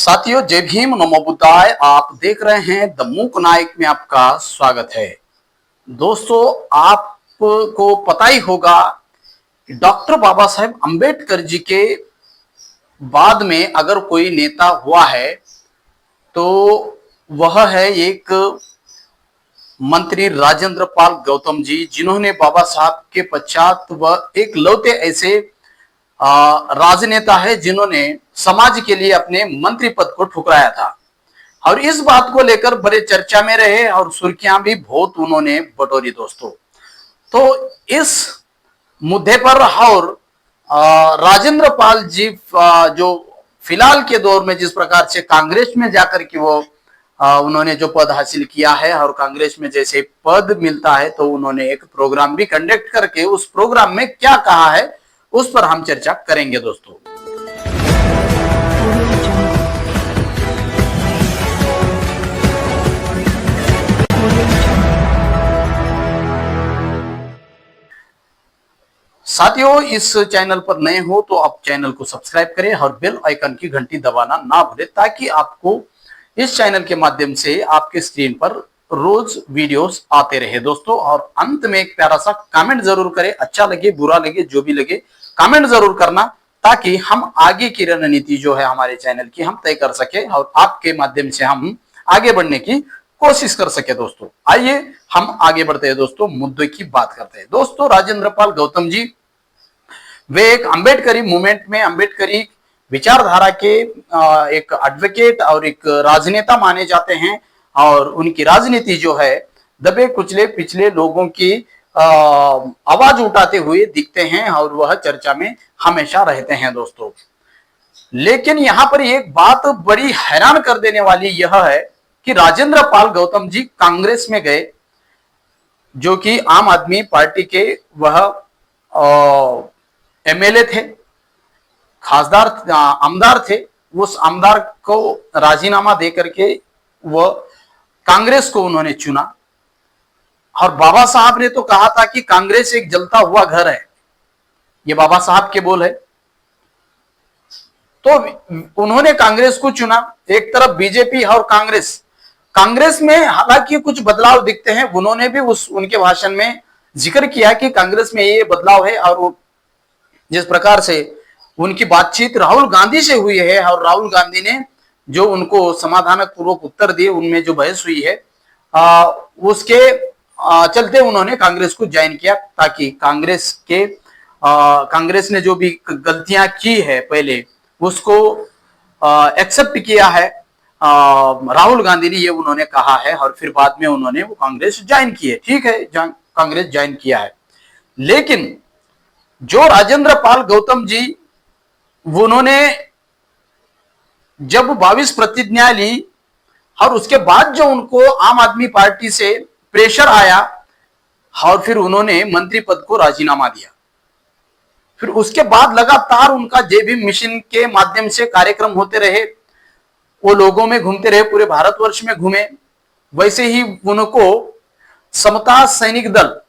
साथियों, जय भीम, नमो बुद्धाय। आप देख रहे हैं द मूक नायक में आपका स्वागत है। दोस्तों, आपको पता ही होगा कि डॉक्टर बाबा साहेब अंबेडकर जी के बाद में अगर कोई नेता हुआ है तो वह है एक मंत्री राजेंद्र पाल गौतम जी, जिन्होंने बाबा साहब के पश्चात वह एक लौते ऐसे राजनेता है जिन्होंने समाज के लिए अपने मंत्री पद को ठुकराया था और इस बात को लेकर बड़े चर्चा में रहे और सुर्खियां भी बहुत उन्होंने बटोरी। दोस्तों, तो इस मुद्दे पर और राजेंद्र पाल जी जो फिलहाल के दौर में जिस प्रकार से कांग्रेस में जाकर के वो उन्होंने जो पद हासिल किया है और कांग्रेस में जैसे पद मिलता है तो उन्होंने एक प्रोग्राम भी कंडक्ट करके उस प्रोग्राम में क्या कहा है उस पर हम चर्चा करेंगे। दोस्तों, साथियों, इस चैनल पर नए हो तो आप चैनल को सब्सक्राइब करें और बेल आइकन की घंटी दबाना ना भूलें ताकि आपको इस चैनल के माध्यम से आपके स्क्रीन पर रोज वीडियोस आते रहे। दोस्तों, और अंत में एक प्यारा सा कमेंट जरूर करें, अच्छा लगे बुरा लगे जो भी लगे कमेंट जरूर करना ताकि हम आगे की रणनीति जो है हमारे चैनल की हम तय कर सके और आपके माध्यम से हम आगे बढ़ने की कोशिश कर सके। दोस्तों, आइए हम आगे बढ़ते हैं। दोस्तों, मुद्दे की बात करते हैं। दोस्तों, राजेंद्र पाल गौतम जी वे एक अंबेडकरी मूवमेंट में अंबेडकरी विचारधारा के एक एडवोकेट और एक राजनेता माने जाते हैं और उनकी राजनीति जो है दबे कुचले पिछले लोगों की आवाज उठाते हुए दिखते हैं और वह चर्चा में हमेशा रहते हैं। दोस्तों, लेकिन यहां पर एक बात बड़ी हैरान कर देने वाली यह है कि राजेंद्र पाल गौतम जी कांग्रेस में गए, जो कि आम आदमी पार्टी के वह एमएलए थे, खासदार आमदार थे। उस आमदार को राजीनामा देकर के वह कांग्रेस को उन्होंने चुना और बाबा साहब ने तो कहा था कि कांग्रेस एक जलता हुआ घर है, ये बाबा साहब के बोल है। तो उन्होंने कांग्रेस को चुना। एक तरफ बीजेपी और कांग्रेस में हालांकि कुछ बदलाव दिखते हैं, उन्होंने भी उनके भाषण में जिक्र किया कि कांग्रेस में ये बदलाव है और जिस प्रकार से उनकी बातचीत राहुल गांधी से हुई है और राहुल गांधी ने जो उनको समाधानक पूर्वक उत्तर दिए, उनमें जो बहस हुई है उसके चलते उन्होंने कांग्रेस को ज्वाइन किया ताकि कांग्रेस ने जो भी गलतियां की है पहले उसको एक्सेप्ट किया है। राहुल गांधी ने ये उन्होंने कहा है और फिर बाद में उन्होंने वो कांग्रेस ज्वाइन की है। ठीक है, कांग्रेस ज्वाइन किया है, लेकिन जो राजेंद्र पाल गौतम जी उन्होंने जब 22 प्रतिज्ञा ली और उसके बाद जो उनको आम आदमी पार्टी से प्रेशर आया और फिर उन्होंने मंत्री पद को राजीनामा दिया। फिर उसके बाद लगातार उनका जे भीम मिशन के माध्यम से कार्यक्रम होते रहे, वो लोगों में घूमते रहे, पूरे भारतवर्ष में घूमे। वैसे ही उनको समता सैनिक दल,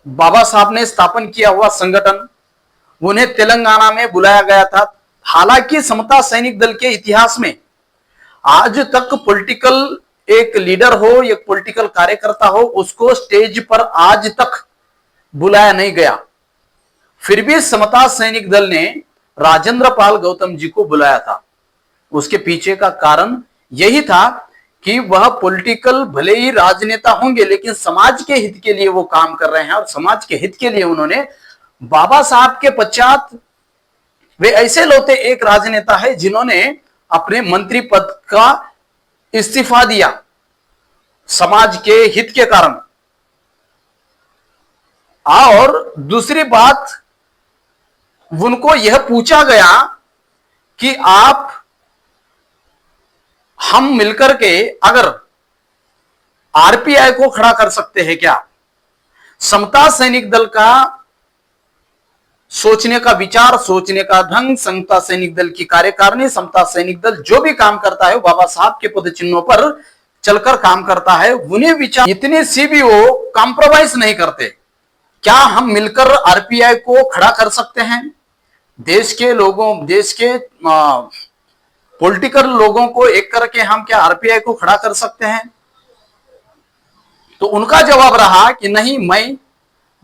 बाबा साहब ने स्थापन किया हुआ संगठन, उन्हें तेलंगाना में बुलाया गया था। हालांकि समता सैनिक दल के इतिहास में आज तक पॉलिटिकल एक लीडर हो, एक पॉलिटिकल कार्यकर्ता हो, उसको स्टेज पर आज तक बुलाया नहीं गया। फिर भी समता सैनिक दल ने राजेंद्र पाल गौतम जी को बुलाया था। उसके पीछे का कारण यही था कि वह पॉलिटिकल भले ही राजनेता होंगे लेकिन समाज के हित के लिए वो काम कर रहे हैं और समाज के हित के लिए उन्होंने बाबा साहब के पश्चात वे ऐसे लौते एक राजनेता है जिन्होंने अपने मंत्री पद का इस्तीफा दिया समाज के हित के कारण। और दूसरी बात, उनको यह पूछा गया कि हम मिलकर के अगर आरपीआई को खड़ा कर सकते हैं क्या? समता सैनिक दल का सोचने का विचार, सोचने का ढंग, समता सैनिक दल की कार्यकारिणी, समता सैनिक दल जो भी काम करता है बाबा साहब के पद चिन्हों पर चलकर काम करता है। उन्हें विचार इतने सी भी वो कॉम्प्रोमाइज नहीं करते। क्या हम मिलकर आरपीआई को खड़ा कर सकते हैं? देश के लोगों, देश के पॉलिटिकल लोगों को एक करके हम क्या आरपीआई को खड़ा कर सकते हैं? तो उनका जवाब रहा कि नहीं, मैं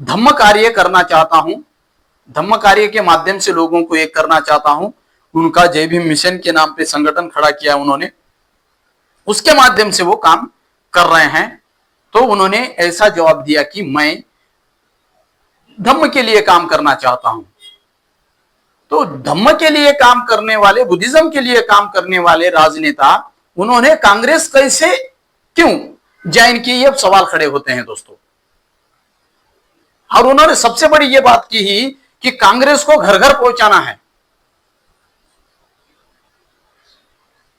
धम्म कार्य करना चाहता हूं, धम्म कार्य के माध्यम से लोगों को एक करना चाहता हूं। उनका जय भीम मिशन के नाम पे संगठन खड़ा किया उन्होंने, उसके माध्यम से वो काम कर रहे हैं। तो उन्होंने ऐसा जवाब दिया कि मैं धम्म के लिए काम करना चाहता हूं। तो धम्म के लिए काम करने वाले, बुद्धिज्म के लिए काम करने वाले राजनेता उन्होंने कांग्रेस कैसे, क्यों ज्वाइन की, ये सवाल खड़े होते हैं दोस्तों। और उन्होंने सबसे बड़ी ये बात की ही कि कांग्रेस को घर घर पहुंचाना है।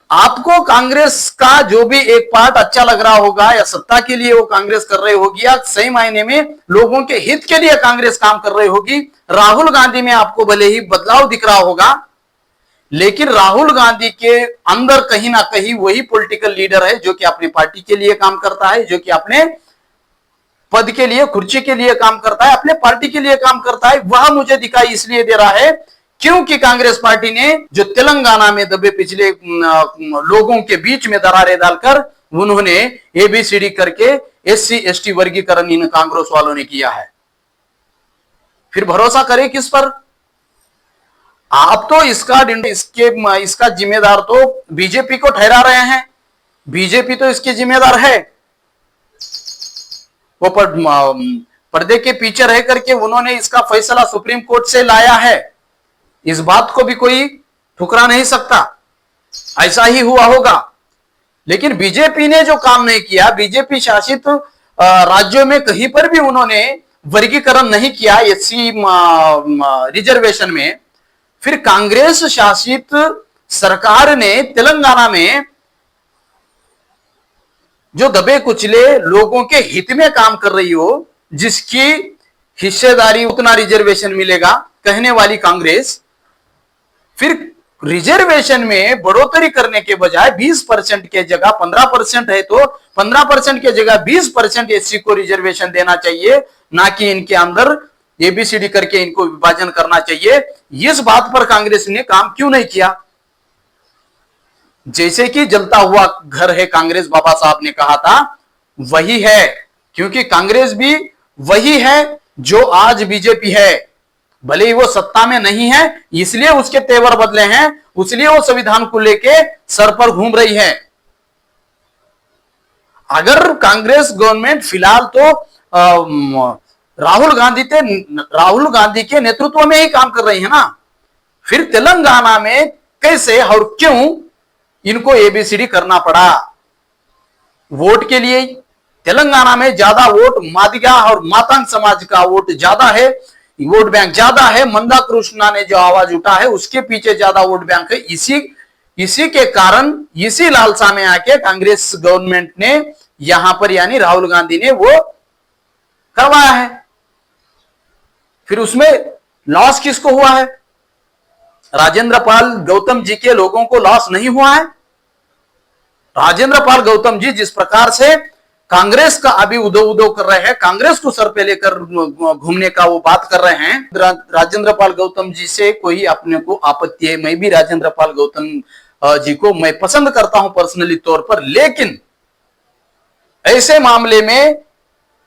आपको कांग्रेस का जो भी एक पार्ट अच्छा लग रहा होगा, या सत्ता के लिए वो कांग्रेस कर रही होगी, या सही मायने में लोगों के हित के लिए कांग्रेस काम कर रही होगी। राहुल गांधी में आपको भले ही बदलाव दिख रहा होगा, लेकिन राहुल गांधी के अंदर कहीं ना कहीं वही पॉलिटिकल लीडर है जो कि अपनी पार्टी के लिए काम करता है, जो कि अपने पद के लिए, कुर्सी के लिए काम करता है, अपने पार्टी के लिए काम करता है। वह मुझे दिखाई इसलिए दे रहा है क्योंकि कांग्रेस पार्टी ने जो तेलंगाना में दबे पिछले लोगों के बीच में दरारें डालकर उन्होंने एबीसीडी करके एससी एसटी वर्गीकरण इन कांग्रेस वालों ने किया है। फिर भरोसा करें किस पर? आप तो इसका जिम्मेदार तो बीजेपी को ठहरा रहे हैं। बीजेपी तो इसके जिम्मेदार है। वो पर्दे के पीछे रह करके उन्होंने इसका फैसला सुप्रीम कोर्ट से लाया है। इस बात को भी कोई ठुकरा नहीं सकता, ऐसा ही हुआ होगा। लेकिन बीजेपी ने जो काम नहीं किया, बीजेपी शासित राज्यों में कहीं पर भी उन्होंने वर्गीकरण नहीं किया एससी रिजर्वेशन में। फिर कांग्रेस शासित सरकार ने तेलंगाना में जो दबे कुचले लोगों के हित में काम कर रही हो, जिसकी हिस्सेदारी उतना रिजर्वेशन मिलेगा कहने वाली कांग्रेस, फिर रिजर्वेशन में बढ़ोतरी करने के बजाय 20% के जगह 15% है, तो 15% के जगह 20% एससी को रिजर्वेशन देना चाहिए, ना कि इनके अंदर एबीसीडी करके इनको विभाजन करना चाहिए। इस बात पर कांग्रेस ने काम क्यों नहीं किया? जैसे कि जलता हुआ घर है कांग्रेस, बाबा साहब ने कहा था, वही है। क्योंकि कांग्रेस भी वही है जो आज बीजेपी है। भले ही वो सत्ता में नहीं है, इसलिए उसके तेवर बदले हैं, इसलिए वो संविधान को लेके सर पर घूम रही है। अगर कांग्रेस गवर्नमेंट फिलहाल तो राहुल गांधी के नेतृत्व में ही काम कर रही है ना, फिर तेलंगाना में कैसे और क्यों इनको एबीसीडी करना पड़ा? वोट के लिए। तेलंगाना में ज्यादा वोट मादिगा और मातांग समाज का वोट ज्यादा है, वोट बैंक ज्यादा है। मंदा कृष्णा ने जो आवाज उठा है उसके पीछे ज्यादा वोट बैंक है। इसी के कारण, इसी लालसा में आके कांग्रेस गवर्नमेंट ने यहां पर, यानी राहुल गांधी ने वो करवाया है। फिर उसमें लॉस किसको हुआ है? राजेंद्र पाल गौतम जी के लोगों को लॉस नहीं हुआ है। राजेंद्र पाल गौतम जी जिस प्रकार से कांग्रेस का अभी उदो उदो कर रहे हैं, कांग्रेस को सर पे लेकर घूमने का वो बात कर रहे हैं, राजेंद्र पाल गौतम जी से कोई अपने को आपत्ति है। मैं भी राजेंद्र पाल गौतम जी को मैं पसंद करता हूं पर्सनली तौर पर, लेकिन ऐसे मामले में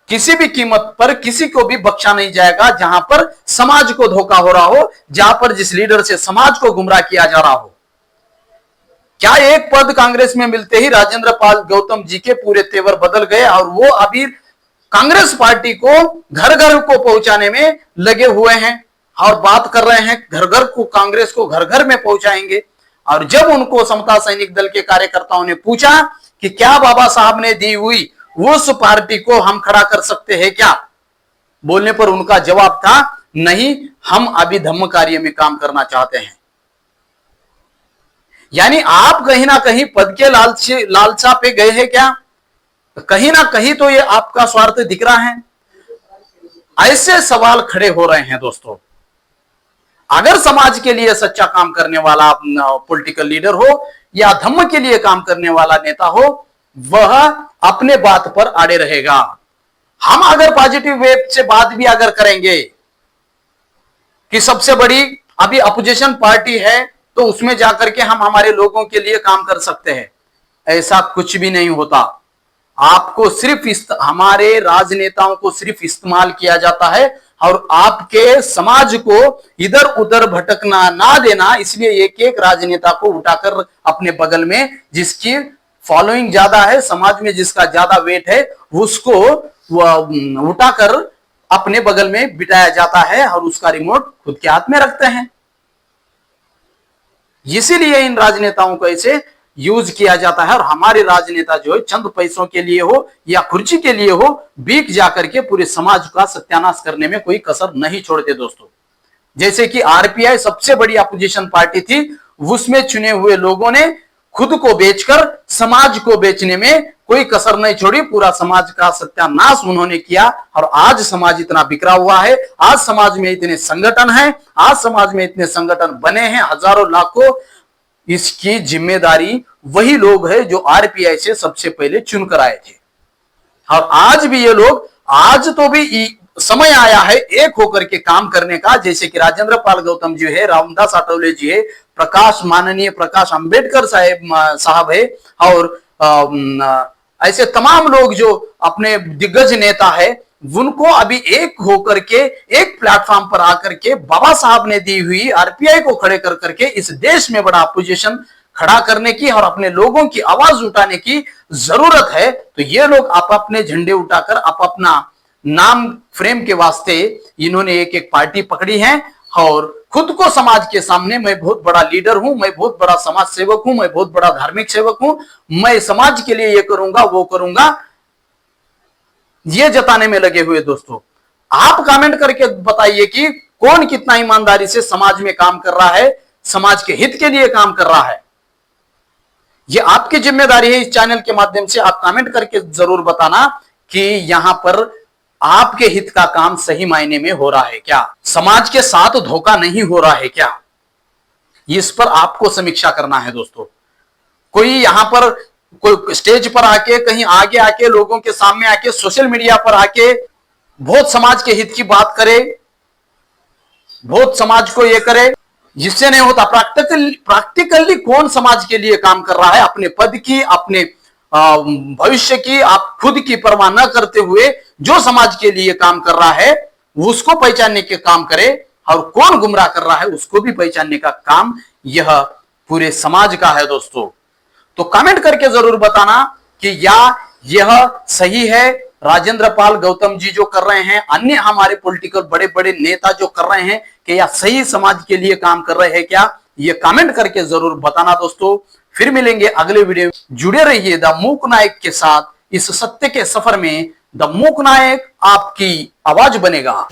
किसी भी कीमत पर किसी को भी बख्शा नहीं जाएगा जहां पर समाज को धोखा हो रहा हो, जहां पर जिस लीडर से समाज को गुमराह किया जा रहा हो। क्या एक पद कांग्रेस में मिलते ही राजेंद्र पाल गौतम जी के पूरे तेवर बदल गए और वो अभी कांग्रेस पार्टी को घर घर को पहुंचाने में लगे हुए हैं और बात कर रहे हैं घर घर को, कांग्रेस को घर घर में पहुंचाएंगे। और जब उनको समता सैनिक दल के कार्यकर्ताओं ने पूछा कि क्या बाबा साहब ने दी हुई उस पार्टी को हम खड़ा कर सकते हैं क्या, बोलने पर उनका जवाब था, नहीं, हम अभी धम्म कार्य में काम करना चाहते हैं। यानी आप कहीं ना कहीं पद के लालसा पे गए हैं क्या? कहीं ना कहीं तो ये आपका स्वार्थ दिख रहा है। ऐसे सवाल खड़े हो रहे हैं दोस्तों। अगर समाज के लिए सच्चा काम करने वाला पॉलिटिकल लीडर हो या धम्म के लिए काम करने वाला नेता हो, वह अपने बात पर अड़े रहेगा। हम अगर पॉजिटिव वे से बात भी अगर करेंगे कि सबसे बड़ी अभी अपोजिशन पार्टी है तो उसमें जाकर के हम हमारे लोगों के लिए काम कर सकते हैं, ऐसा कुछ भी नहीं होता। आपको सिर्फ हमारे राजनेताओं को सिर्फ इस्तेमाल किया जाता है और आपके समाज को इधर उधर भटकना ना देना, इसलिए एक एक राजनेता को उठाकर अपने बगल में, जिसकी फॉलोइंग ज्यादा है, समाज में जिसका ज्यादा वेट है, उसको उठाकर अपने बगल में बिठाया जाता है और उसका रिमोट खुद के हाथ में रखते हैं। इसीलिए इन राजनेताओं को ऐसे यूज किया जाता है और हमारे राजनेता जो है चंद पैसों के लिए हो या कुर्सी के लिए हो, बीक जाकर के पूरे समाज का सत्यानाश करने में कोई कसर नहीं छोड़ते दोस्तों। जैसे कि आरपीआई सबसे बड़ी अपोजिशन पार्टी थी, उसमें चुने हुए लोगों ने खुद को बेचकर समाज को बेचने में कोई कसर नहीं छोड़ी, पूरा समाज का सत्यानाश उन्होंने किया और आज समाज इतना बिखरा हुआ है, आज समाज में इतने संगठन हैं, आज समाज में इतने संगठन बने हैं हजारों लाखों, इसकी जिम्मेदारी वही लोग हैं जो आरपीआई से सबसे पहले चुनकर आए थे। और आज भी ये लोग, आज तो भी समय आया है एक होकर के काम करने का, जैसे कि राजेंद्र पाल गौतम जी है, रामदास आठवले जी है, माननीय प्रकाश अंबेडकर साहब है और ऐसे तमाम लोग जो अपने दिग्गज नेता है, उनको अभी एक होकर के एक प्लेटफॉर्म पर आकर के बाबा साहब ने दी हुई आरपीआई को खड़े कर करके इस देश में बड़ा अपोजिशन खड़ा करने की और अपने लोगों की आवाज उठाने की जरूरत है। तो ये लोग आप अपने झंडे उठाकर आप अपना नाम फ्रेम के वास्ते इन्होंने एक एक पार्टी पकड़ी है और खुद को समाज के सामने मैं बहुत बड़ा लीडर हूं, मैं बहुत बड़ा समाज सेवक हूं, मैं बहुत बड़ा धार्मिक सेवक हूं, मैं समाज के लिए ये करूंगा वो करूंगा, ये जताने में लगे हुए। दोस्तों आप कमेंट करके बताइए कि कौन कितना ईमानदारी से समाज में काम कर रहा है, समाज के हित के लिए काम कर रहा है। ये आपकी जिम्मेदारी है, इस चैनल के माध्यम से आप कमेंट करके जरूर बताना कि यहां पर आपके हित का काम सही मायने में हो रहा है क्या, समाज के साथ धोखा नहीं हो रहा है क्या, इस पर आपको समीक्षा करना है। दोस्तों कोई यहां पर कोई स्टेज पर आके, कहीं आगे आके, लोगों के सामने आके, सोशल मीडिया पर आके बहुत समाज के हित की बात करे, बहुत समाज को ये करे, जिससे नहीं होता। प्रैक्टिकली कौन समाज के लिए काम कर रहा है, अपने पद की, अपने भविष्य की, आप खुद की परवाह न करते हुए जो समाज के लिए काम कर रहा है उसको पहचानने के काम करे, और कौन गुमराह कर रहा है उसको भी पहचानने का काम यह पूरे समाज का है। दोस्तों तो कमेंट करके जरूर बताना कि यह सही है राजेंद्र पाल गौतम जी जो कर रहे हैं, अन्य हमारे पॉलिटिकल बड़े बड़े नेता जो कर रहे हैं, कि यह सही समाज के लिए काम कर रहे हैं क्या, ये कमेंट करके जरूर बताना। दोस्तों फिर मिलेंगे अगले वीडियो, जुड़े रहिए द मूक नायक के साथ। इस सत्य के सफर में द मूक नायक आपकी आवाज बनेगा।